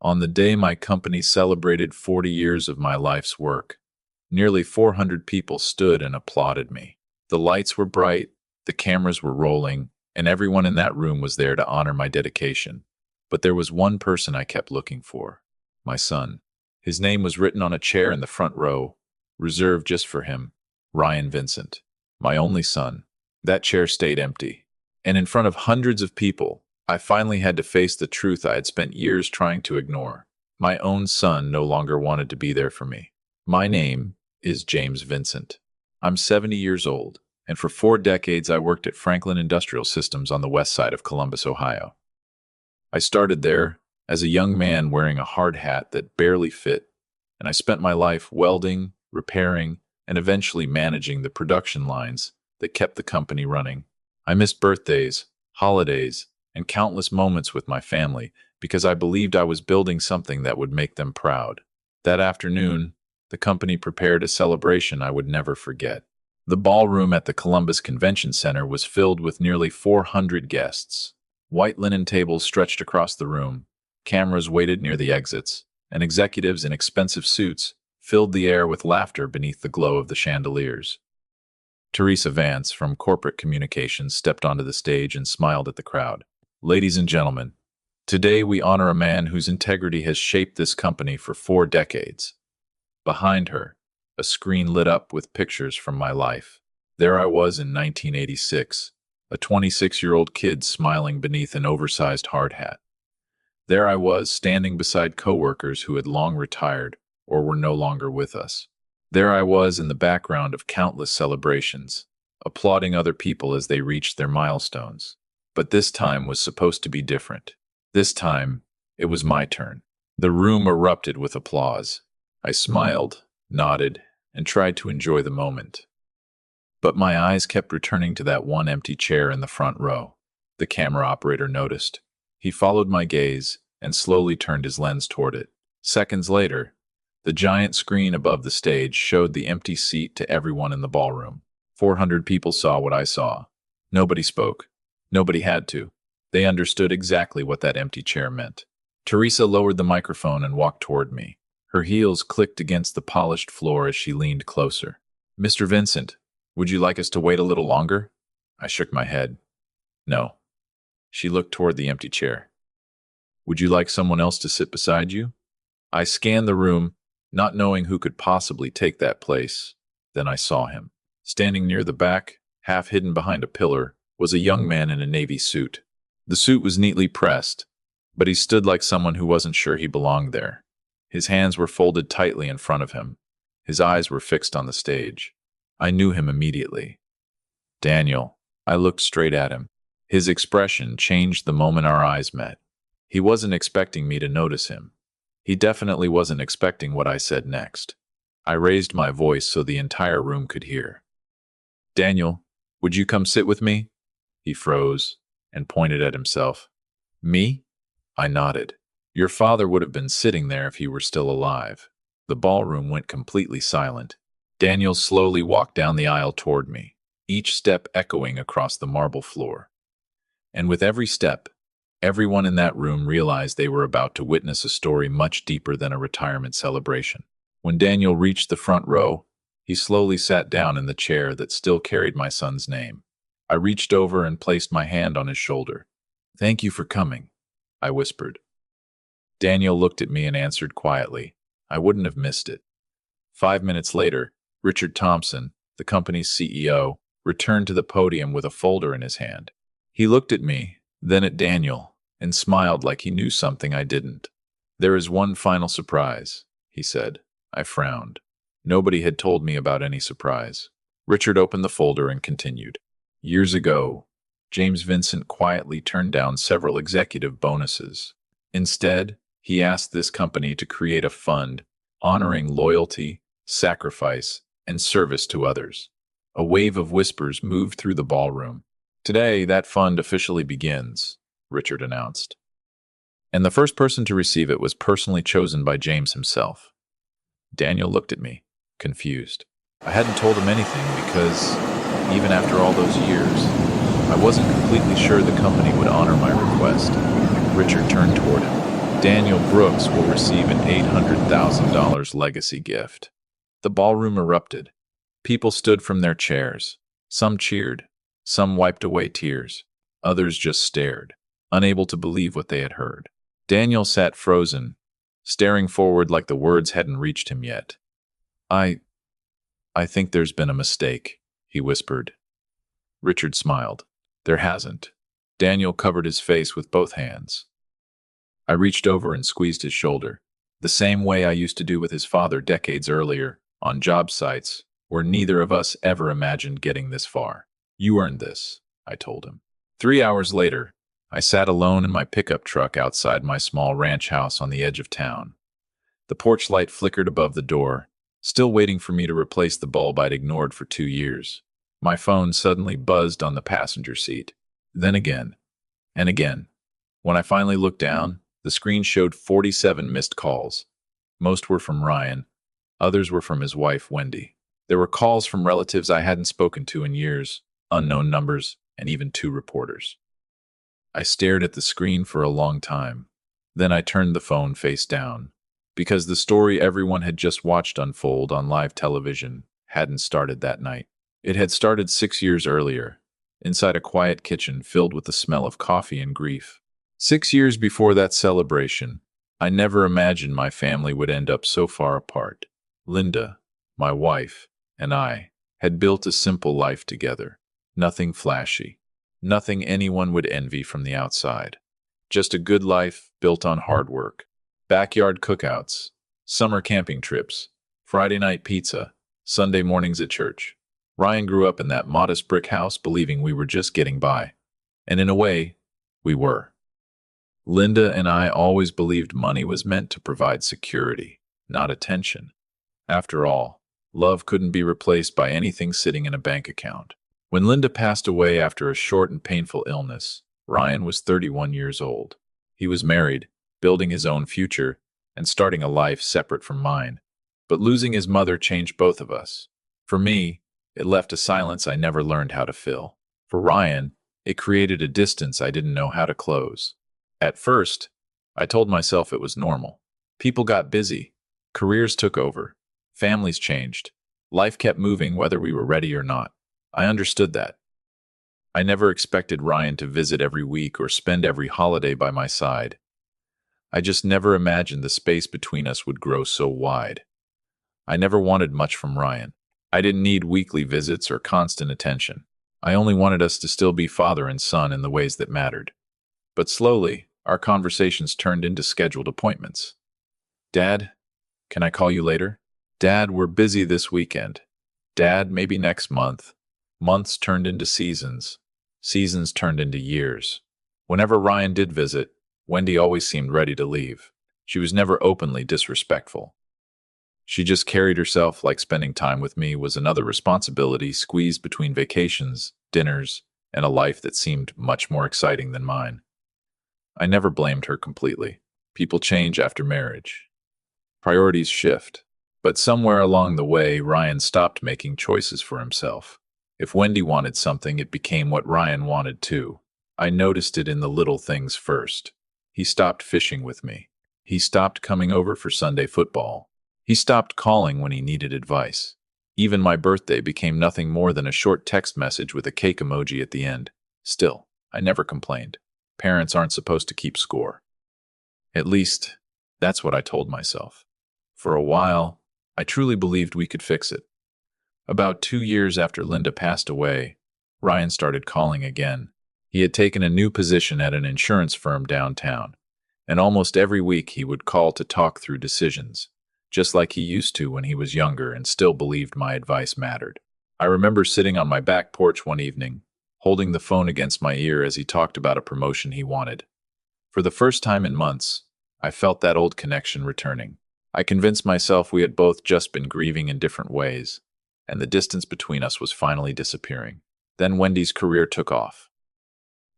On the day my company celebrated 40 years of my life's work, nearly 400 people stood and applauded me. The lights were bright, the cameras were rolling, and everyone in that room was there to honor my dedication. But there was one person I kept looking for: my son. His name was written on a chair in the front row, reserved just for him: Ryan Vincent, my only son. That chair stayed empty, and in front of hundreds of people, I finally had to face the truth I had spent years trying to ignore. My own son no longer wanted to be there for me. My name is James Vincent. I'm 70 years old, and for 4 decades I worked at Franklin Industrial Systems on the west side of Columbus, Ohio. I started there as a young man wearing a hard hat that barely fit, and I spent my life welding, repairing, and eventually managing the production lines that kept the company running. I missed birthdays, holidays, and countless moments with my family because I believed I was building something that would make them proud. That afternoon, the company prepared a celebration I would never forget. The ballroom at the Columbus Convention Center was filled with nearly 400 guests. White linen tables stretched across the room, cameras waited near the exits, and executives in expensive suits filled the air with laughter beneath the glow of the chandeliers. Teresa Vance from Corporate Communications stepped onto the stage and smiled at the crowd. "Ladies and gentlemen, today we honor a man whose integrity has shaped this company for 4 decades. Behind her, a screen lit up with pictures from my life. There I was in 1986, a 26-year-old kid smiling beneath an oversized hard hat. There I was standing beside coworkers who had long retired or were no longer with us. There I was in the background of countless celebrations, applauding other people as they reached their milestones. But this time was supposed to be different. This time, it was my turn." The room erupted with applause. I smiled, nodded, and tried to enjoy the moment. But my eyes kept returning to that one empty chair in the front row. The camera operator noticed. He followed my gaze and slowly turned his lens toward it. Seconds later, the giant screen above the stage showed the empty seat to everyone in the ballroom. 400 people saw what I saw. Nobody spoke. Nobody had to. They understood exactly what that empty chair meant. Teresa lowered the microphone and walked toward me. Her heels clicked against the polished floor as she leaned closer. "Mr. Vincent, would you like us to wait a little longer?" I shook my head. "No." She looked toward the empty chair. "Would you like someone else to sit beside you?" I scanned the room, not knowing who could possibly take that place. Then I saw him. Standing near the back, half hidden behind a pillar, was a young man in a navy suit. The suit was neatly pressed, but he stood like someone who wasn't sure he belonged there. His hands were folded tightly in front of him. His eyes were fixed on the stage. I knew him immediately. "Daniel." I looked straight at him. His expression changed the moment our eyes met. He wasn't expecting me to notice him. He definitely wasn't expecting what I said next. I raised my voice so the entire room could hear. "Daniel, would you come sit with me?" He froze and pointed at himself. "Me?" I nodded. "Your father would have been sitting there if he were still alive." The ballroom went completely silent. Daniel slowly walked down the aisle toward me, each step echoing across the marble floor. And with every step, everyone in that room realized they were about to witness a story much deeper than a retirement celebration. When Daniel reached the front row, he slowly sat down in the chair that still carried my son's name. I reached over and placed my hand on his shoulder. "Thank you for coming," I whispered. Daniel looked at me and answered quietly. I wouldn't have missed it. 5 minutes later, Richard Thompson, the company's CEO, returned to the podium with a folder in his hand. He looked at me, then at Daniel, and smiled like he knew something I didn't. "There is one final surprise," he said. I frowned. Nobody had told me about any surprise. Richard opened the folder and continued. "Years ago, James Vincent quietly turned down several executive bonuses. Instead, he asked this company to create a fund honoring loyalty, sacrifice, and service to others." A wave of whispers moved through the ballroom. "Today, that fund officially begins," Richard announced. And the first person to receive it was personally chosen by James himself. Daniel looked at me, confused. I hadn't told him anything because, even after all those years, I wasn't completely sure the company would honor my request. Richard turned toward him. Daniel Brooks will receive an $800,000 legacy gift. The ballroom erupted. People stood from their chairs. Some cheered. Some wiped away tears. Others just stared, unable to believe what they had heard. Daniel sat frozen, staring forward like the words hadn't reached him yet. I think there's been a mistake, he whispered. Richard smiled. There hasn't. Daniel covered his face with both hands. I reached over and squeezed his shoulder, the same way I used to do with his father decades earlier, on job sites, where neither of us ever imagined getting this far. You earned this, I told him. 3 hours later, I sat alone in my pickup truck outside my small ranch house on the edge of town. The porch light flickered above the door, still waiting for me to replace the bulb I'd ignored for 2 years. My phone suddenly buzzed on the passenger seat. Then again, and again. When I finally looked down, the screen showed 47 missed calls. Most were from Ryan. Others were from his wife, Wendy. There were calls from relatives I hadn't spoken to in years, unknown numbers, and even 2 reporters. I stared at the screen for a long time. Then I turned the phone face down, because the story everyone had just watched unfold on live television hadn't started that night. It had started 6 years earlier, inside a quiet kitchen filled with the smell of coffee and grief. 6 years before that celebration, I never imagined my family would end up so far apart. Linda, my wife, and I had built a simple life together. Nothing flashy. Nothing anyone would envy from the outside. Just a good life built on hard work. Backyard cookouts, summer camping trips, Friday night pizza, Sunday mornings at church. Ryan grew up in that modest brick house believing we were just getting by. And in a way, we were. Linda and I always believed money was meant to provide security, not attention. After all, love couldn't be replaced by anything sitting in a bank account. When Linda passed away after a short and painful illness, Ryan was 31 years old. He was married, building his own future, and starting a life separate from mine. But losing his mother changed both of us. For me, it left a silence I never learned how to fill. For Ryan, it created a distance I didn't know how to close. At first, I told myself it was normal. People got busy. Careers took over. Families changed. Life kept moving whether we were ready or not. I understood that. I never expected Ryan to visit every week or spend every holiday by my side. I just never imagined the space between us would grow so wide. I never wanted much from Ryan. I didn't need weekly visits or constant attention. I only wanted us to still be father and son in the ways that mattered. But slowly, our conversations turned into scheduled appointments. Dad, can I call you later? Dad, we're busy this weekend. Dad, maybe next month. Months turned into seasons. Seasons turned into years. Whenever Ryan did visit, Wendy always seemed ready to leave. She was never openly disrespectful. She just carried herself like spending time with me was another responsibility squeezed between vacations, dinners, and a life that seemed much more exciting than mine. I never blamed her completely. People change after marriage. Priorities shift. But somewhere along the way, Ryan stopped making choices for himself. If Wendy wanted something, it became what Ryan wanted too. I noticed it in the little things first. He stopped fishing with me. He stopped coming over for Sunday football. He stopped calling when he needed advice. Even my birthday became nothing more than a short text message with a cake emoji at the end. Still, I never complained. Parents aren't supposed to keep score. At least, that's what I told myself. For a while, I truly believed we could fix it. About 2 years after Linda passed away, Ryan started calling again. He had taken a new position at an insurance firm downtown, and almost every week he would call to talk through decisions, just like he used to when he was younger and still believed my advice mattered. I remember sitting on my back porch one evening, holding the phone against my ear as he talked about a promotion he wanted. For the first time in months, I felt that old connection returning. I convinced myself we had both just been grieving in different ways, and the distance between us was finally disappearing. Then Wendy's career took off.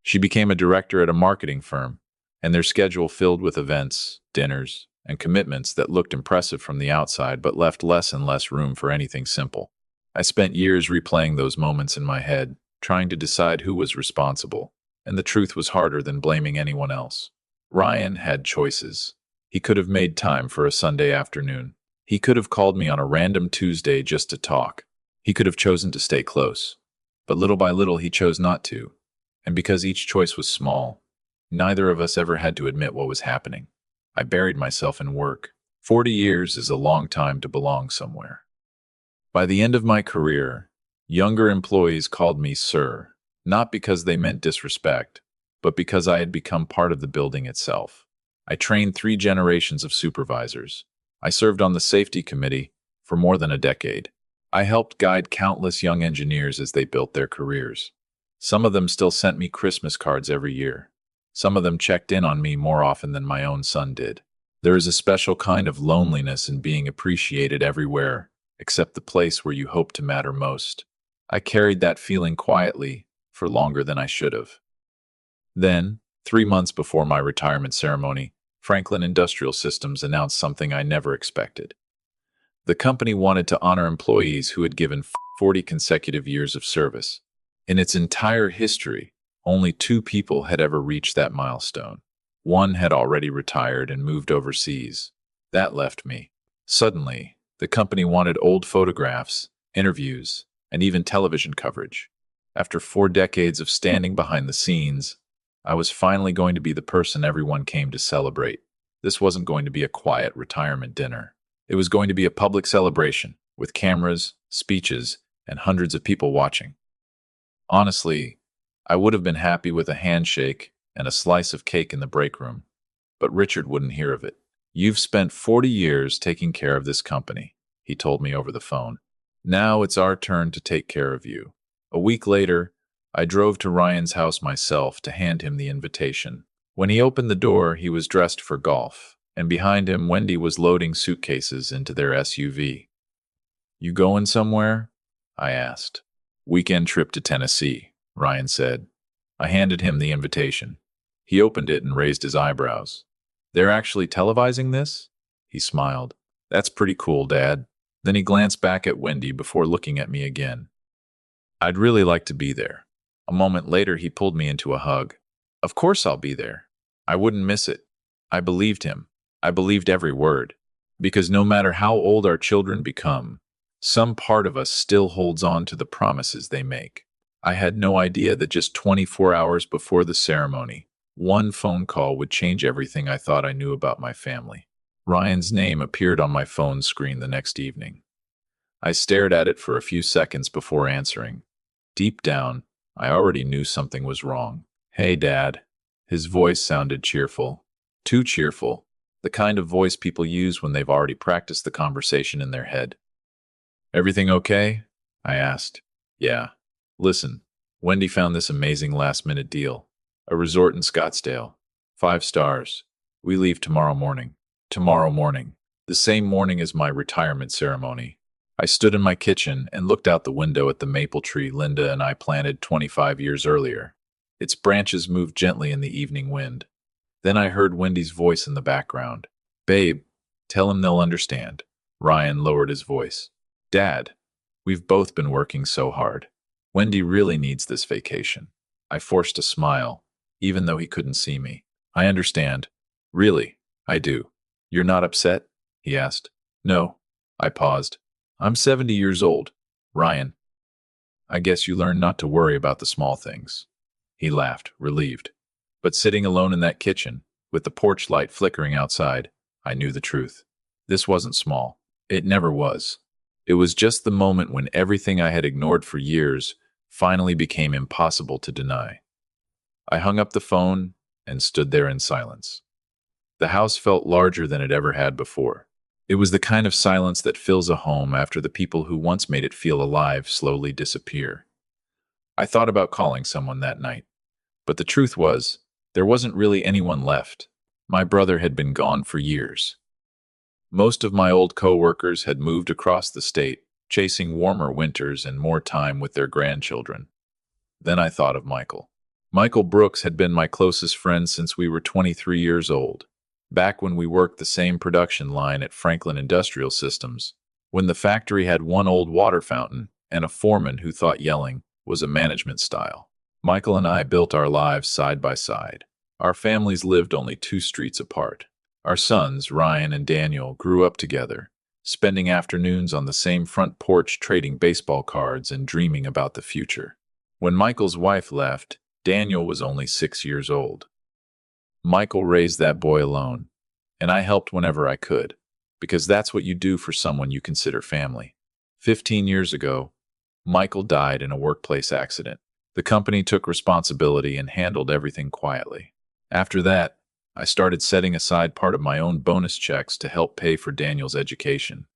She became a director at a marketing firm, and their schedule filled with events, dinners, and commitments that looked impressive from the outside but left less and less room for anything simple. I spent years replaying those moments in my head, trying to decide who was responsible, and the truth was harder than blaming anyone else. Ryan had choices. He could have made time for a Sunday afternoon. He could have called me on a random Tuesday just to talk. He could have chosen to stay close. But little by little, he chose not to. And because each choice was small, neither of us ever had to admit what was happening. I buried myself in work. 40 years is a long time to belong somewhere. By the end of my career, younger employees called me sir, not because they meant disrespect, but because I had become part of the building itself. I trained 3 generations of supervisors. I served on the safety committee for more than a decade. I helped guide countless young engineers as they built their careers. Some of them still sent me Christmas cards every year. Some of them checked in on me more often than my own son did. There is a special kind of loneliness in being appreciated everywhere, except the place where you hope to matter most. I carried that feeling quietly for longer than I should have. Then, 3 months before my retirement ceremony, Franklin Industrial Systems announced something I never expected. The company wanted to honor employees who had given 40 consecutive years of service. In its entire history, only 2 people had ever reached that milestone. One had already retired and moved overseas. That left me. Suddenly, the company wanted old photographs, interviews, and even television coverage. After 4 decades of standing behind the scenes, I was finally going to be the person everyone came to celebrate. This wasn't going to be a quiet retirement dinner. It was going to be a public celebration, with cameras, speeches, and hundreds of people watching. Honestly, I would have been happy with a handshake and a slice of cake in the break room, but Richard wouldn't hear of it. "You've spent 40 years taking care of this company," he told me over the phone. "Now it's our turn to take care of you." A week later, I drove to Ryan's house myself to hand him the invitation. When he opened the door, he was dressed for golf, and behind him, Wendy was loading suitcases into their SUV. "You going somewhere?" I asked. "Weekend trip to Tennessee," Ryan said. I handed him the invitation. He opened it and raised his eyebrows. "They're actually televising this?" He smiled. "That's pretty cool, Dad." Then he glanced back at Wendy before looking at me again. "I'd really like to be there." A moment later, he pulled me into a hug. "Of course I'll be there. I wouldn't miss it." I believed him. I believed every word. Because no matter how old our children become, some part of us still holds on to the promises they make. I had no idea that just 24 hours before the ceremony, one phone call would change everything I thought I knew about my family. Ryan's name appeared on my phone screen the next evening. I stared at it for a few seconds before answering. Deep down, I already knew something was wrong. "Hey, Dad." His voice sounded cheerful. Too cheerful. The kind of voice people use when they've already practiced the conversation in their head. "Everything okay?" I asked. "Yeah. Listen, Wendy found this amazing last-minute deal. A resort in Scottsdale. 5 stars. We leave tomorrow morning." Tomorrow morning. The same morning as my retirement ceremony. I stood in my kitchen and looked out the window at the maple tree Linda and I planted 25 years earlier. Its branches moved gently in the evening wind. Then I heard Wendy's voice in the background. "Babe, tell him they'll understand." Ryan lowered his voice. "Dad, we've both been working so hard. Wendy really needs this vacation." I forced a smile, even though he couldn't see me. "I understand. Really, I do." "You're not upset?" he asked. "No." I paused. "I'm 70 years old. Ryan, I guess you learn not to worry about the small things." He laughed, relieved. But sitting alone in that kitchen, with the porch light flickering outside, I knew the truth. This wasn't small. It never was. It was just the moment when everything I had ignored for years finally became impossible to deny. I hung up the phone and stood there in silence. The house felt larger than it ever had before. It was the kind of silence that fills a home after the people who once made it feel alive slowly disappear. I thought about calling someone that night, but the truth was, there wasn't really anyone left. My brother had been gone for years. Most of my old coworkers had moved across the state, chasing warmer winters and more time with their grandchildren. Then I thought of Michael. Michael Brooks had been my closest friend since we were 23 years old, back when we worked the same production line at Franklin Industrial Systems, when the factory had one old water fountain and a foreman who thought yelling was a management style. Michael and I built our lives side by side. Our families lived only 2 streets apart. Our sons, Ryan and Daniel, grew up together, spending afternoons on the same front porch trading baseball cards and dreaming about the future. When Michael's wife left, Daniel was only 6 years old. Michael raised that boy alone, and I helped whenever I could, because that's what you do for someone you consider family. 15 years ago, Michael died in a workplace accident. The company took responsibility and handled everything quietly. After that, I started setting aside part of my own bonus checks to help pay for Daniel's education.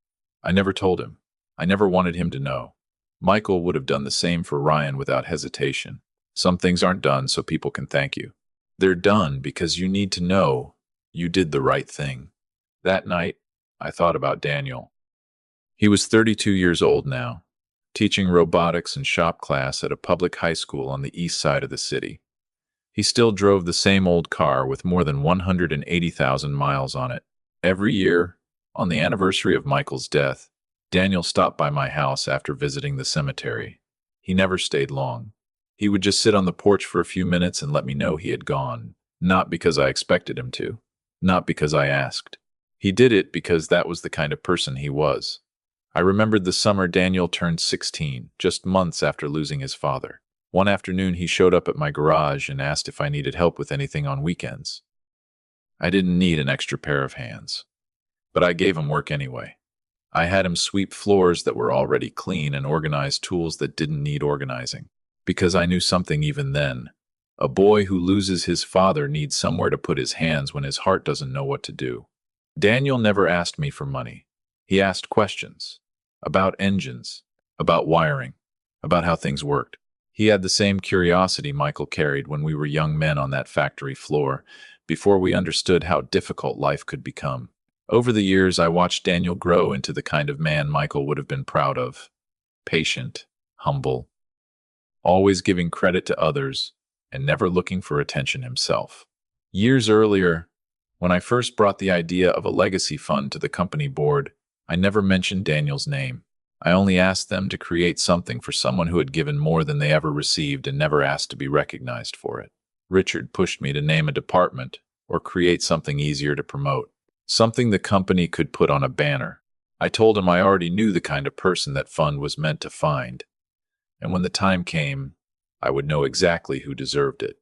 I never told him. I never wanted him to know. Michael would have done the same for Ryan without hesitation. Some things aren't done so people can thank you. They're done because you need to know you did the right thing. That night, I thought about Daniel. He was 32 years old now, teaching robotics and shop class at a public high school on the east side of the city. He still drove the same old car with more than 180,000 miles on it. Every year, on the anniversary of Michael's death, Daniel stopped by my house after visiting the cemetery. He never stayed long. He would just sit on the porch for a few minutes and let me know he had gone, not because I expected him to, not because I asked. He did it because that was the kind of person he was. I remembered the summer Daniel turned 16, just months after losing his father. One afternoon he showed up at my garage and asked if I needed help with anything on weekends. I didn't need an extra pair of hands, but I gave him work anyway. I had him sweep floors that were already clean and organize tools that didn't need organizing, because I knew something even then. A boy who loses his father needs somewhere to put his hands when his heart doesn't know what to do. Daniel never asked me for money. He asked questions about engines, about wiring, about how things worked. He had the same curiosity Michael carried when we were young men on that factory floor, before we understood how difficult life could become. Over the years, I watched Daniel grow into the kind of man Michael would have been proud of. Patient, humble, always giving credit to others, and never looking for attention himself. Years earlier, when I first brought the idea of a legacy fund to the company board, I never mentioned Daniel's name. I only asked them to create something for someone who had given more than they ever received and never asked to be recognized for it. Richard pushed me to name a department or create something easier to promote, something the company could put on a banner. I told him I already knew the kind of person that fund was meant to find, and when the time came, I would know exactly who deserved it.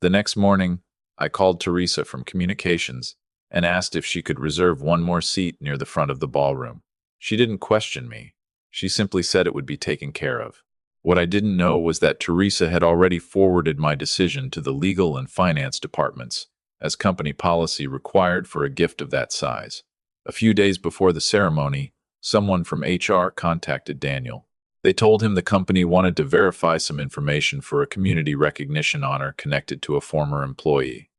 The next morning, I called Teresa from communications and asked if she could reserve one more seat near the front of the ballroom. She didn't question me. She simply said it would be taken care of. What I didn't know was that Teresa had already forwarded my decision to the legal and finance departments, as company policy required for a gift of that size. A few days before the ceremony, someone from HR contacted Daniel. They told him the company wanted to verify some information for a community recognition honor connected to a former employee.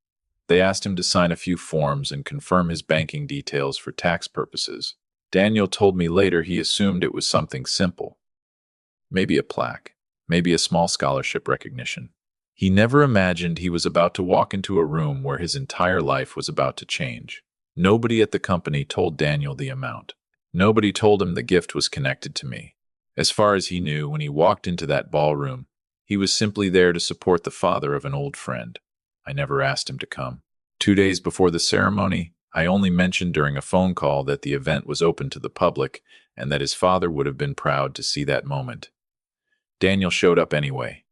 They asked him to sign a few forms and confirm his banking details for tax purposes. Daniel told me later he assumed it was something simple. Maybe a plaque, maybe a small scholarship recognition. He never imagined he was about to walk into a room where his entire life was about to change. Nobody at the company told Daniel the amount. Nobody told him the gift was connected to me. As far as he knew, when he walked into that ballroom, he was simply there to support the father of an old friend. I never asked him to come. 2 days before the ceremony, I only mentioned during a phone call that the event was open to the public and that his father would have been proud to see that moment. Daniel showed up anyway.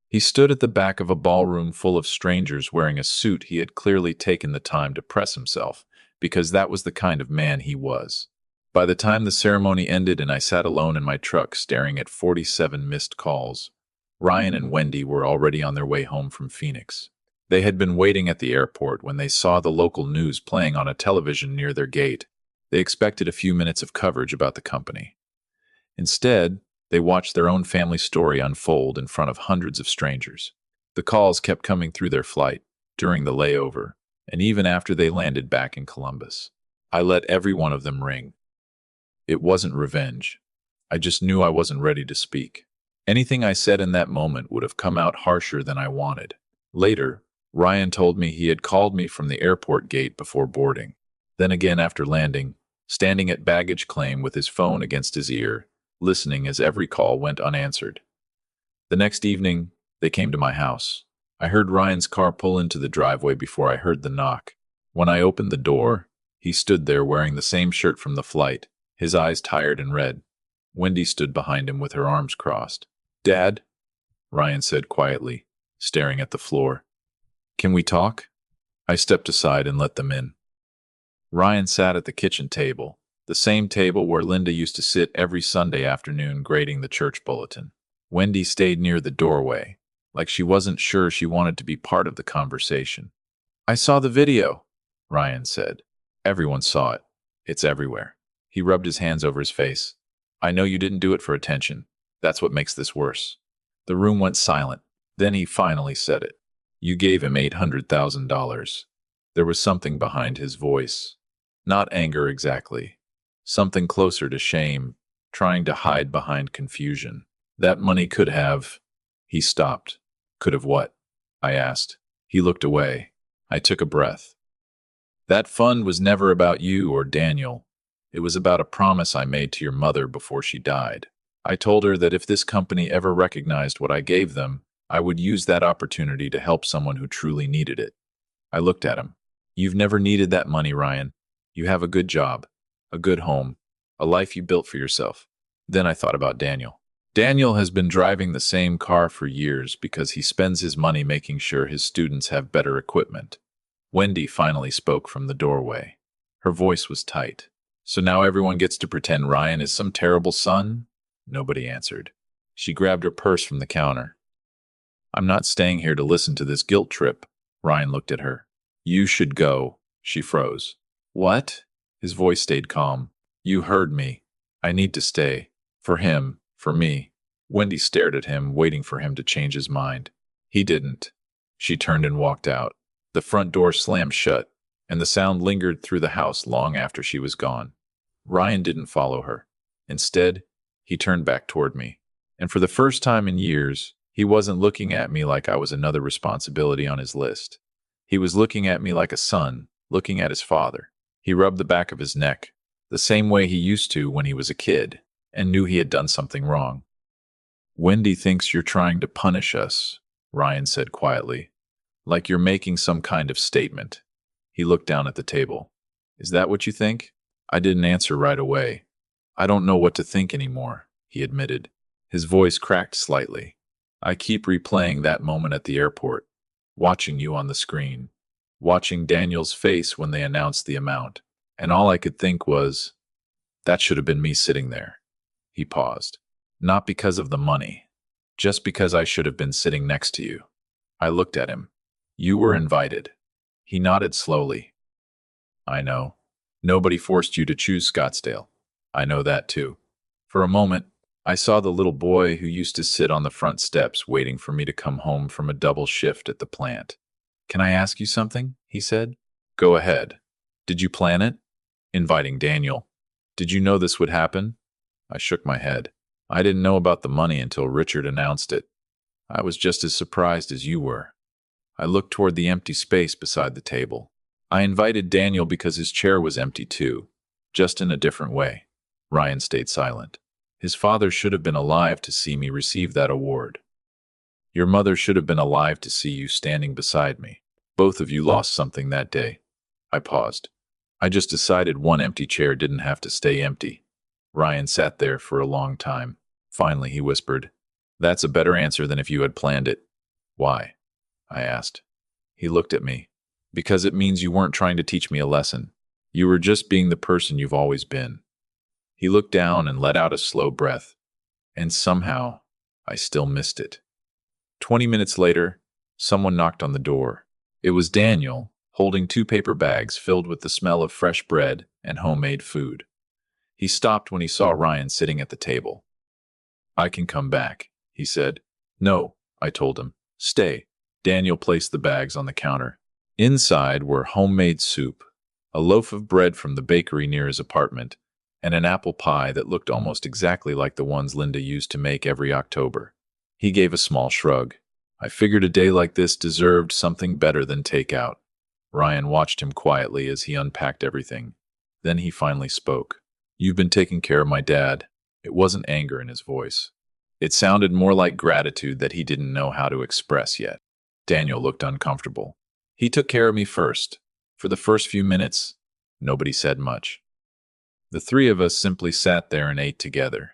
He stood at the back of a ballroom full of strangers wearing a suit he had clearly taken the time to press himself, because that was the kind of man he was. By the time the ceremony ended and I sat alone in my truck staring at 47 missed calls, Ryan and Wendy were already on their way home from Phoenix. They had been waiting at the airport when they saw the local news playing on a television near their gate. They expected a few minutes of coverage about the company. Instead, they watched their own family story unfold in front of hundreds of strangers. The calls kept coming through their flight, during the layover, and even after they landed back in Columbus. I let every one of them ring. It wasn't revenge. I just knew I wasn't ready to speak. Anything I said in that moment would have come out harsher than I wanted. Later, Ryan told me he had called me from the airport gate before boarding. Then again after landing, standing at baggage claim with his phone against his ear, listening as every call went unanswered. The next evening, they came to my house. I heard Ryan's car pull into the driveway before I heard the knock. When I opened the door, he stood there wearing the same shirt from the flight, his eyes tired and red. Wendy stood behind him with her arms crossed. "Dad," Ryan said quietly, staring at the floor. "Can we talk?" I stepped aside and let them in. Ryan sat at the kitchen table, the same table where Linda used to sit every Sunday afternoon grading the church bulletin. Wendy stayed near the doorway, like she wasn't sure she wanted to be part of the conversation. "I saw the video," Ryan said. "Everyone saw it. It's everywhere." He rubbed his hands over his face. "I know you didn't do it for attention. That's what makes this worse." The room went silent. Then he finally said it. "You gave him $800,000. There was something behind his voice. Not anger exactly. Something closer to shame, trying to hide behind confusion. That money could have—" He stopped. "Could have what?" I asked. He looked away. I took a breath. "That fund was never about you or Daniel. It was about a promise I made to your mother before she died. I told her that if this company ever recognized what I gave them, I would use that opportunity to help someone who truly needed it." I looked at him. "You've never needed that money, Ryan. You have a good job, a good home, a life you built for yourself." Then I thought about Daniel. Daniel has been driving the same car for years because he spends his money making sure his students have better equipment. Wendy finally spoke from the doorway. Her voice was tight. "So now everyone gets to pretend Ryan is some terrible son?" Nobody answered. She grabbed her purse from the counter. "I'm not staying here to listen to this guilt trip." Ryan looked at her. "You should go." She froze. "What?" His voice stayed calm. "You heard me. I need to stay. For him. For me." Wendy stared at him, waiting for him to change his mind. He didn't. She turned and walked out. The front door slammed shut, and the sound lingered through the house long after she was gone. Ryan didn't follow her. Instead, he turned back toward me. And for the first time in years, he wasn't looking at me like I was another responsibility on his list. He was looking at me like a son, looking at his father. He rubbed the back of his neck, the same way he used to when he was a kid, and knew he had done something wrong. "Wendy thinks you're trying to punish us," Ryan said quietly, "like you're making some kind of statement." He looked down at the table. "Is that what you think?" I didn't answer right away. "I don't know what to think anymore," he admitted. His voice cracked slightly. "I keep replaying that moment at the airport, watching you on the screen, watching Daniel's face when they announced the amount, and all I could think was, that should have been me sitting there." He paused. "Not because of the money, just because I should have been sitting next to you." I looked at him. "You were invited." He nodded slowly. "I know. Nobody forced you to choose Scottsdale. I know that too." For a moment, I saw the little boy who used to sit on the front steps waiting for me to come home from a double shift at the plant. "Can I ask you something?" he said. "Go ahead." "Did you plan it? Inviting Daniel. Did you know this would happen?" I shook my head. "I didn't know about the money until Richard announced it. I was just as surprised as you were." I looked toward the empty space beside the table. "I invited Daniel because his chair was empty too, just in a different way." Ryan stayed silent. "His father should have been alive to see me receive that award. Your mother should have been alive to see you standing beside me. Both of you lost something that day." I paused. "I just decided one empty chair didn't have to stay empty." Ryan sat there for a long time. Finally, he whispered, "That's a better answer than if you had planned it." "Why?" I asked. He looked at me. "Because it means you weren't trying to teach me a lesson. You were just being the person you've always been." He looked down and let out a slow breath. And somehow, I still missed it. 20 minutes later, someone knocked on the door. It was Daniel, holding 2 paper bags filled with the smell of fresh bread and homemade food. He stopped when he saw Ryan sitting at the table. "I can come back," he said. "No," I told him. "Stay." Daniel placed the bags on the counter. Inside were homemade soup, a loaf of bread from the bakery near his apartment, and an apple pie that looked almost exactly like the ones Linda used to make every October. He gave a small shrug. I figured a day like this deserved something better than takeout. Ryan watched him quietly as he unpacked everything. Then he finally spoke. "You've been taking care of my dad." It wasn't anger in his voice. It sounded more like gratitude that he didn't know how to express yet. Daniel looked uncomfortable. He took care of me first. For the first few minutes, nobody said much. The three of us simply sat there and ate together.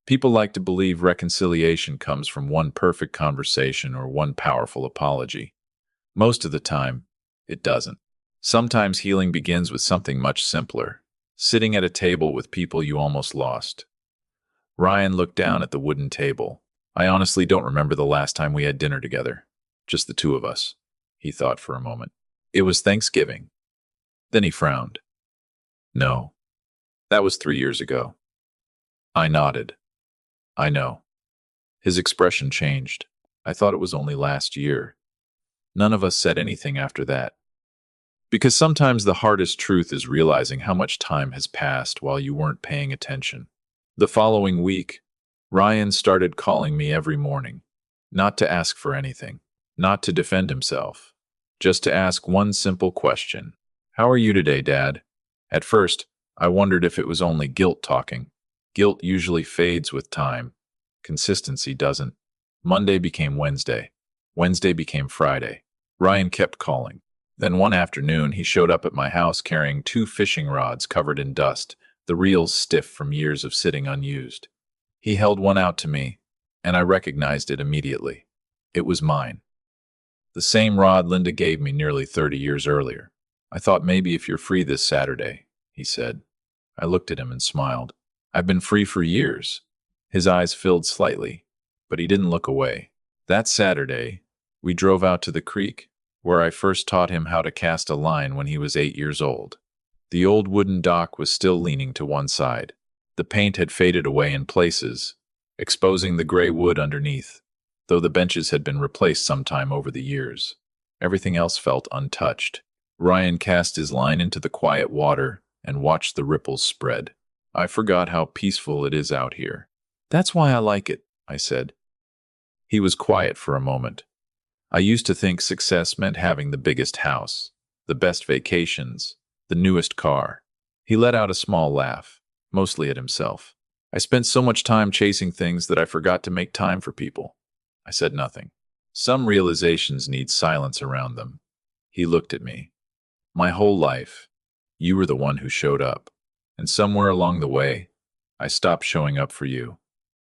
People like to believe reconciliation comes from one perfect conversation or one powerful apology. Most of the time, it doesn't. Sometimes healing begins with something much simpler, sitting at a table with people you almost lost. Ryan looked down at the wooden table. I honestly don't remember the last time we had dinner together. Just the two of us. He thought for a moment. It was Thanksgiving. Then he frowned. No, that was 3 years ago. I nodded. I know. His expression changed. I thought it was only last year. None of us said anything after that. Because sometimes the hardest truth is realizing how much time has passed while you weren't paying attention. The following week, Ryan started calling me every morning, not to ask for anything, not to defend himself, just to ask one simple question. How are you today, Dad? At first, I wondered if it was only guilt talking. Guilt usually fades with time. Consistency doesn't. Monday became Wednesday. Wednesday became Friday. Ryan kept calling. Then one afternoon, he showed up at my house carrying 2 fishing rods covered in dust, the reels stiff from years of sitting unused. He held one out to me, and I recognized it immediately. It was mine. The same rod Linda gave me nearly 30 years earlier. I thought maybe if you're free this Saturday, he said. I looked at him and smiled. I've been free for years. His eyes filled slightly, but he didn't look away. That Saturday, we drove out to the creek, where I first taught him how to cast a line when he was 8 years old. The old wooden dock was still leaning to one side. The paint had faded away in places, exposing the gray wood underneath, though the benches had been replaced sometime over the years. Everything else felt untouched. Ryan cast his line into the quiet water and watched the ripples spread. I forgot how peaceful it is out here. That's why I like it, I said. He was quiet for a moment. I used to think success meant having the biggest house, the best vacations, the newest car. He let out a small laugh, mostly at himself. I spent so much time chasing things that I forgot to make time for people. I said nothing. Some realizations need silence around them. He looked at me. My whole life, you were the one who showed up. And somewhere along the way, I stopped showing up for you.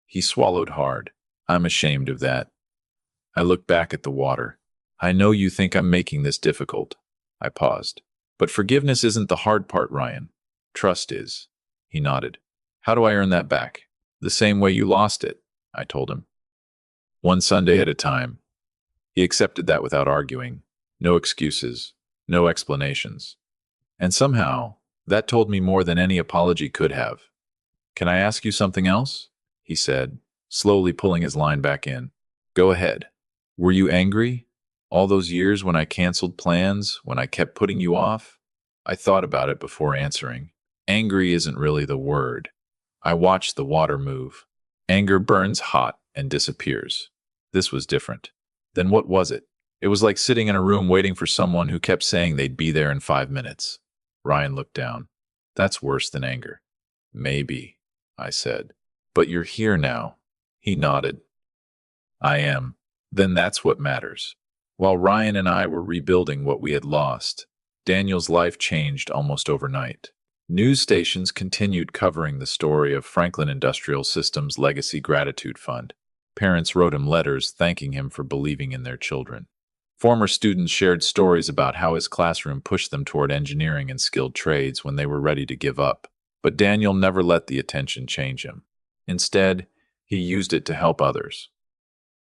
He swallowed hard. I'm ashamed of that. I looked back at the water. I know you think I'm making this difficult. I paused. But forgiveness isn't the hard part, Ryan. Trust is. He nodded. How do I earn that back? The same way you lost it, I told him. One Sunday at a time. He accepted that without arguing. No excuses. No explanations. And somehow, that told me more than any apology could have. Can I ask you something else? He said, slowly pulling his line back in. Go ahead. Were you angry? All those years when I canceled plans, when I kept putting you off? I thought about it before answering. Angry isn't really the word. I watched the water move. Anger burns hot and disappears. This was different. Then what was it? It was like sitting in a room waiting for someone who kept saying they'd be there in 5 minutes. Ryan looked down. That's worse than anger. Maybe, I said. But you're here now. He nodded. I am. Then that's what matters. While Ryan and I were rebuilding what we had lost, Daniel's life changed almost overnight. News stations continued covering the story of Franklin Industrial Systems' Legacy Gratitude Fund. Parents wrote him letters thanking him for believing in their children. Former students shared stories about how his classroom pushed them toward engineering and skilled trades when they were ready to give up. But Daniel never let the attention change him. Instead, he used it to help others.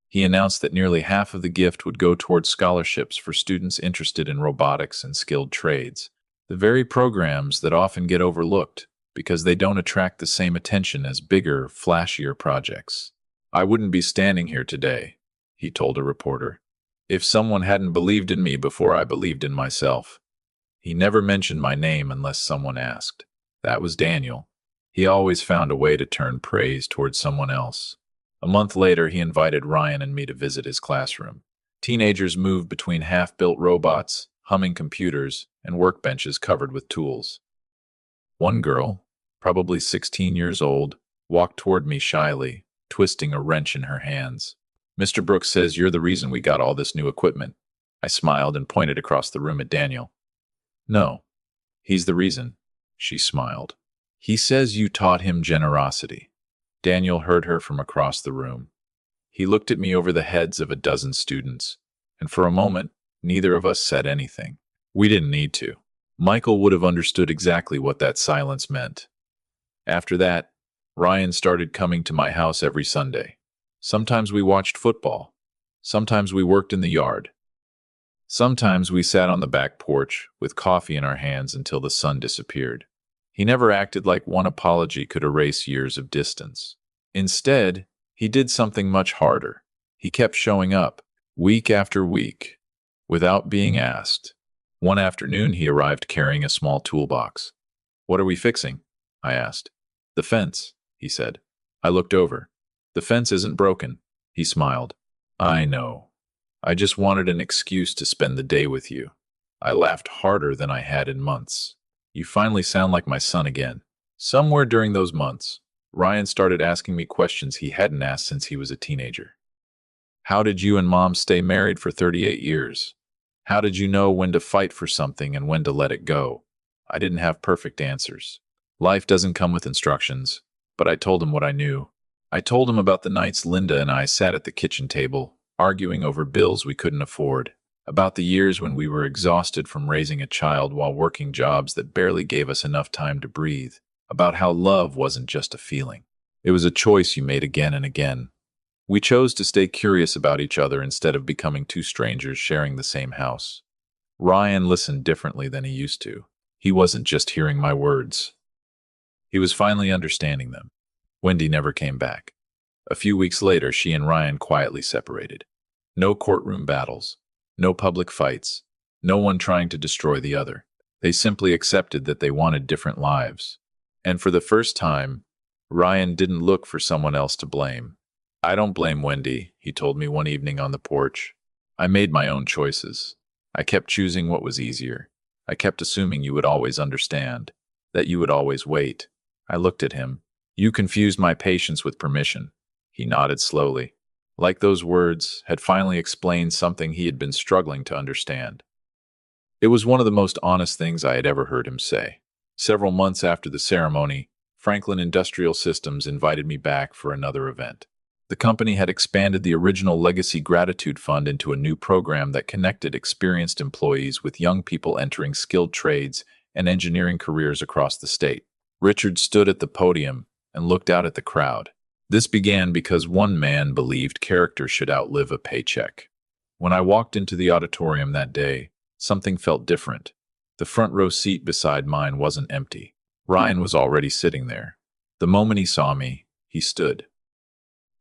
He announced that nearly half of the gift would go toward scholarships for students interested in robotics and skilled trades, the very programs that often get overlooked because they don't attract the same attention as bigger, flashier projects. I wouldn't be standing here today, he told a reporter, if someone hadn't believed in me before I believed in myself. He never mentioned my name unless someone asked. That was Daniel. He always found a way to turn praise towards someone else. A month later, he invited Ryan and me to visit his classroom. Teenagers moved between half-built robots, humming computers, and workbenches covered with tools. One girl, probably 16 years old, walked toward me shyly, twisting a wrench in her hands. Mr. Brooks says you're the reason we got all this new equipment. I smiled and pointed across the room at Daniel. No, he's the reason. She smiled. He says you taught him generosity. Daniel heard her from across the room. He looked at me over the heads of a dozen students, and for a moment, neither of us said anything. We didn't need to. Michael would have understood exactly what that silence meant. After that, Ryan started coming to my house every Sunday. Sometimes we watched football. Sometimes we worked in the yard. Sometimes we sat on the back porch with coffee in our hands until the sun disappeared. He never acted like one apology could erase years of distance. Instead, he did something much harder. He kept showing up, week after week, without being asked. One afternoon, he arrived carrying a small toolbox. "What are we fixing?" I asked. "The fence," he said. I looked over. "The fence isn't broken." He smiled. "I know. I just wanted an excuse to spend the day with you." I laughed harder than I had in months. "You finally sound like my son again." Somewhere during those months, Ryan started asking me questions he hadn't asked since he was a teenager. How did you and Mom stay married for 38 years? How did you know when to fight for something and when to let it go? I didn't have perfect answers. Life doesn't come with instructions, but I told him what I knew. I told him about the nights Linda and I sat at the kitchen table, arguing over bills we couldn't afford, about the years when we were exhausted from raising a child while working jobs that barely gave us enough time to breathe, about how love wasn't just a feeling. It was a choice you made again and again. We chose to stay curious about each other instead of becoming two strangers sharing the same house. Ryan listened differently than he used to. He wasn't just hearing my words. He was finally understanding them. Wendy never came back. A few weeks later, she and Ryan quietly separated. No courtroom battles. No public fights. No one trying to destroy the other. They simply accepted that they wanted different lives. And for the first time, Ryan didn't look for someone else to blame. "I don't blame Wendy," he told me one evening on the porch. "I made my own choices. I kept choosing what was easier. I kept assuming you would always understand, that you would always wait." I looked at him. "You confused my patience with permission." He nodded slowly, like those words had finally explained something he had been struggling to understand. It was one of the most honest things I had ever heard him say. Several months after the ceremony, Franklin Industrial Systems invited me back for another event. The company had expanded the original Legacy Gratitude Fund into a new program that connected experienced employees with young people entering skilled trades and engineering careers across the state. Richard stood at the podium and looked out at the crowd. This began because one man believed character should outlive a paycheck. When I walked into the auditorium that day, something felt different. The front row seat beside mine wasn't empty. Ryan was already sitting there. The moment he saw me, he stood.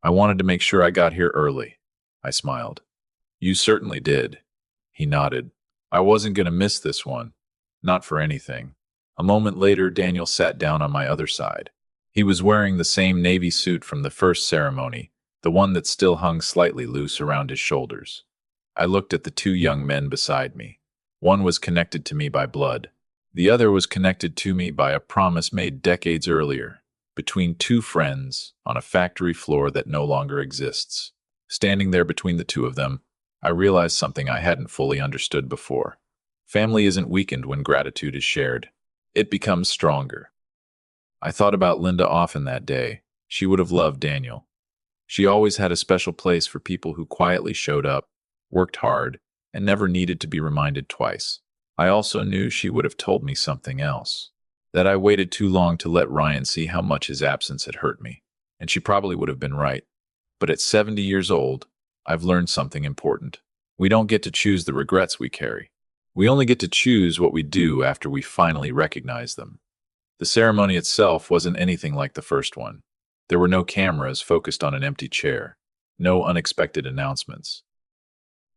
"I wanted to make sure I got here early." I smiled. "You certainly did." He nodded. "I wasn't going to miss this one. Not for anything." A moment later, Daniel sat down on my other side. He was wearing the same navy suit from the first ceremony, the one that still hung slightly loose around his shoulders. I looked at the two young men beside me. One was connected to me by blood. The other was connected to me by a promise made decades earlier, between two friends on a factory floor that no longer exists. Standing there between the two of them, I realized something I hadn't fully understood before. Family isn't weakened when gratitude is shared. It becomes stronger. I thought about Linda often that day. She would have loved Daniel. She always had a special place for people who quietly showed up, worked hard, and never needed to be reminded twice. I also knew she would have told me something else. That I waited too long to let Ryan see how much his absence had hurt me. And she probably would have been right. But at 70 years old, I've learned something important. We don't get to choose the regrets we carry. We only get to choose what we do after we finally recognize them. The ceremony itself wasn't anything like the first one. There were no cameras focused on an empty chair, no unexpected announcements,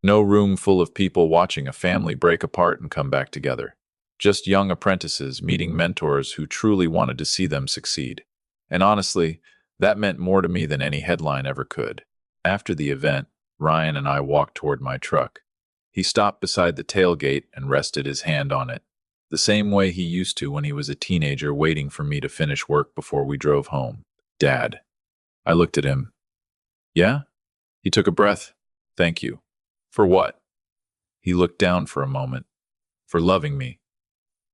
no room full of people watching a family break apart and come back together. Just young apprentices meeting mentors who truly wanted to see them succeed. And honestly, that meant more to me than any headline ever could. After the event, Ryan and I walked toward my truck. He stopped beside the tailgate and rested his hand on it, the same way he used to when he was a teenager waiting for me to finish work before we drove home. "Dad." I looked at him. "Yeah?" He took a breath. Thank you. For what? He looked down for a moment. For loving me,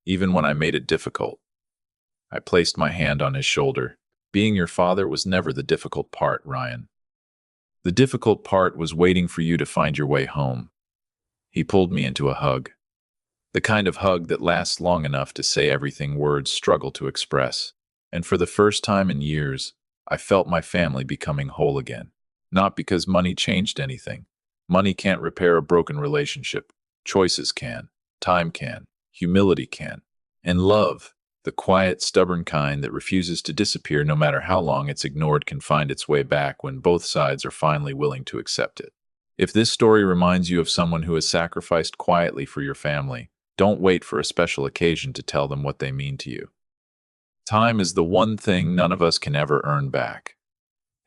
even when I made it difficult. I placed my hand on his shoulder. Being your father was never the difficult part, Ryan. The difficult part was waiting for you to find your way home. He pulled me into a hug. The kind of hug that lasts long enough to say everything words struggle to express. And for the first time in years, I felt my family becoming whole again. Not because money changed anything. Money can't repair a broken relationship. Choices can. Time can. Humility can. And love, the quiet, stubborn kind that refuses to disappear no matter how long it's ignored, can find its way back when both sides are finally willing to accept it. If this story reminds you of someone who has sacrificed quietly for your family, don't wait for a special occasion to tell them what they mean to you. Time is the one thing none of us can ever earn back.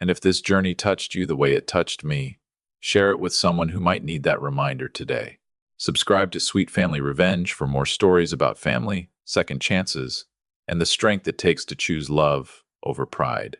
And if this journey touched you the way it touched me, share it with someone who might need that reminder today. Subscribe to Sweet Family Revenge for more stories about family, second chances, and the strength it takes to choose love over pride.